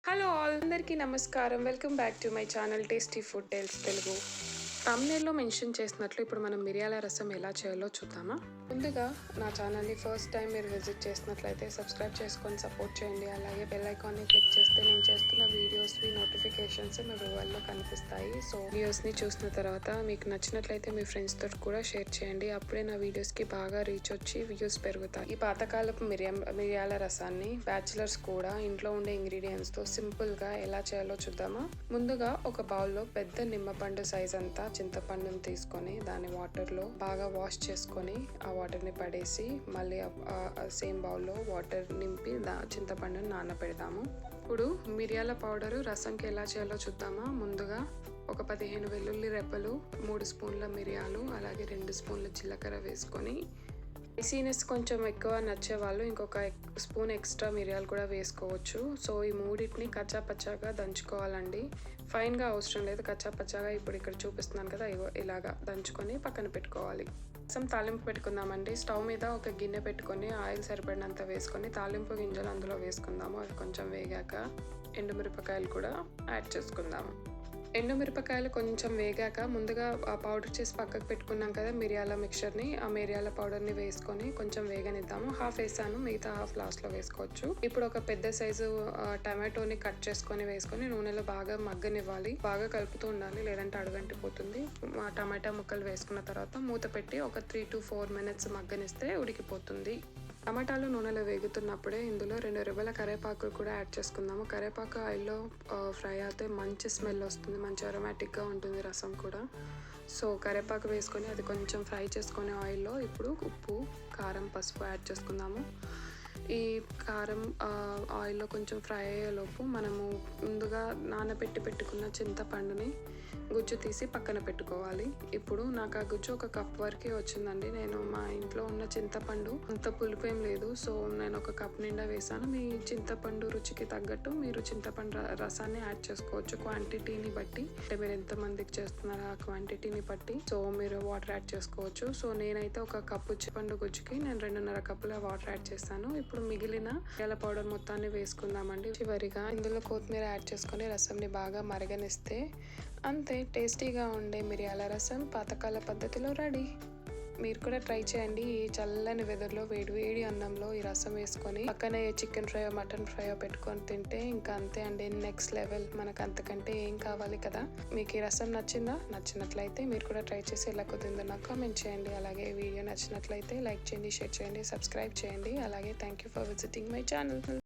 Hello all, అందరికీ నమస్కారం. Welcome back to my channel tasty food tales Telugu. తమ్నేల్లో mention చేసినట్లు ఇప్పుడు మనం మిరియాల రసం ఎలా చేయాలో చూద్దామా. ముందుగా నా ఛానల్ని ఫస్ట్ టైం మీరు విజిట్ చేసినట్లయితే సబ్స్క్రైబ్ చేసుకొని సపోర్ట్ చేయండి. అలాగే బెల్ ఐకాన్ని క్లిక్ చేస్తే నేను చేస్తున్న వీడియోస్వి నోటిఫికేషన్స్ మీ మొబైల్లో కనిపిస్తాయి. సో వీడియోస్ని చూసిన తర్వాత మీకు నచ్చినట్లయితే మీ ఫ్రెండ్స్ తోటి కూడా షేర్ చేయండి. అప్పుడే నా వీడియోస్కి బాగా రీచ్ వచ్చి వ్యూస్ పెరుగుతాయి. ఈ పాతకాలపు మిరియాల రసాన్ని బ్యాచిలర్స్ కూడా ఇంట్లో ఉండే ఇంగ్రీడియంట్స్తో సింపుల్గా ఎలా చేయాలో చూద్దామా. ముందుగా ఒక బౌల్లో పెద్ద నిమ్మపండు సైజ్ అంతా చింతపండుని తీసుకొని దాన్ని వాటర్లో బాగా వాష్ చేసుకొని ఆ వాటర్ని పడేసి మళ్ళీ సేమ్ బౌల్లో వాటర్ నింపి చింతపండుని నానబెడదాము. ఇప్పుడు మిరియాల పౌడరు రసంకి ఎలా చేయాలో చూద్దామా. ముందుగా ఒక 15 వెల్లుల్లి రెబ్బలు, 3 స్పూన్ల మిరియాలు, అలాగే 2 స్పూన్ల జీలకర్ర వేసుకొని, స్పైసీనెస్ కొంచెం ఎక్కువ నచ్చే వాళ్ళు ఇంకొక స్పూన్ ఎక్స్ట్రా మిరియాలు కూడా వేసుకోవచ్చు. సో ఈ మూడింటిని కచ్చాపచ్చాగా దంచుకోవాలండి. ఫైన్గా అవసరం లేదు, కచ్చాపచ్చాగా ఇప్పుడు ఇక్కడ చూపిస్తున్నాను కదా, ఇలాగా దంచుకొని పక్కన పెట్టుకోవాలి. రసం తాలింపు పెట్టుకుందామండి. స్టవ్ మీద ఒక గిన్నె పెట్టుకొని ఆయిల్ సరిపడినంత వేసుకొని తాలింపు గింజలు అందులో వేసుకుందాము. అవి కొంచెం వేగాక ఎండుమిరపకాయలు కూడా యాడ్ చేసుకుందాము. ఎండుమిరపకాయలు కొంచెం వేగాక ముందుగా పౌడర్ చేసి పక్కకు పెట్టుకున్నాం కదా మిరియాల మిక్చర్ని, ఆ మిరియాల పౌడర్ని వేసుకొని కొంచెం వేగనిద్దాము. హాఫ్ వేసాను, మిగతా హాఫ్ లాస్ట్లో వేసుకోవచ్చు. ఇప్పుడు ఒక పెద్ద సైజు టమాటోని కట్ చేసుకొని వేసుకొని నూనెలో బాగా మగ్గనివ్వాలి. బాగా కలుపుతూ ఉండాలి, లేదంటే అడుగంటిపోతుంది. టమాటా ముక్కలు వేసుకున్న తర్వాత మూత పెట్టి ఒక 3 to 4 minutes మగ్గనిస్తే ఉడికిపోతుంది. టమాటాలు నూనెలో వేగుతున్నప్పుడే ఇందులో 2 రెబ్బల కరివేపాకు కూడా యాడ్ చేసుకుందాము. కరివేపాకు ఆయిల్లో ఫ్రై అయితే మంచి స్మెల్ వస్తుంది, మంచి అరోమాటిక్గా ఉంటుంది రసం కూడా. సో కరివేపాకు వేసుకొని అది కొంచెం ఫ్రై చేసుకొని ఆయిల్లో ఇప్పుడు ఉప్పు, కారం, పసుపు యాడ్ చేసుకుందాము. ఈ కారం ఆయిల్లో కొంచెం ఫ్రై అయ్యేలోపు మనము ముందుగా నానబెట్టి పెట్టుకున్న చింతపండుని గుజ్జు తీసి పక్కన పెట్టుకోవాలి. ఇప్పుడు నాకు ఆ గుజ్జు ఒక కప్ వరకే వచ్చిందండి. నేను మా ఇంట్లో ఉన్న చింతపండు అంత పులుపు ఏం లేదు, సో నేను ఒక కప్ నిండా వేసాను. మీ చింతపండు రుచికి తగ్గట్టు మీరు చింతపండు రసాన్ని యాడ్ చేసుకోవచ్చు, క్వాంటిటీని బట్టి. అంటే మీరు ఎంతమందికి చేస్తున్నారో ఆ క్వాంటిటీని బట్టి సో మీరు వాటర్ యాడ్ చేసుకోవచ్చు. సో నేనైతే ఒక కప్పు చింతపండు గుజ్జుకి నేను 2.5 కప్పుల వాటర్ యాడ్ చేస్తాను. ఇప్పుడు మిగిలిన మిరియాల పౌడర్ మొత్తాన్ని వేసుకుందామండి. చివరిగా ఇందులో కొత్తిమీర యాడ్ చేసుకొని రసంని బాగా మరగనిస్తే అంతే, టేస్టీగా ఉండే మిరియాల రసం పాతకాల పద్ధతిలో రెడీ. మీరు కూడా ట్రై చేయండి. ఈ చల్లని వెదర్లో వేడి అన్నంలో ఈ రసం వేసుకొని పక్కనే చికెన్ ఫ్రై, మటన్ ఫ్రై పెట్టుకొని తింటే ఇంకా అంతే అండి, నెక్స్ట్ లెవెల్. మనకు అంతకంటే ఏం కావాలి కదా. మీకు ఈ రసం నచ్చిందా? నచ్చినట్లయితే మీరు కూడా ట్రై చేసి ఎలా కుదిరిందో నాకు కామెంట్ చేయండి. అలాగే వీడియో నచ్చినట్లయితే లైక్ చేయండి, షేర్ చేయండి, సబ్స్క్రైబ్ చేయండి. అలాగే thank you for visiting my channel.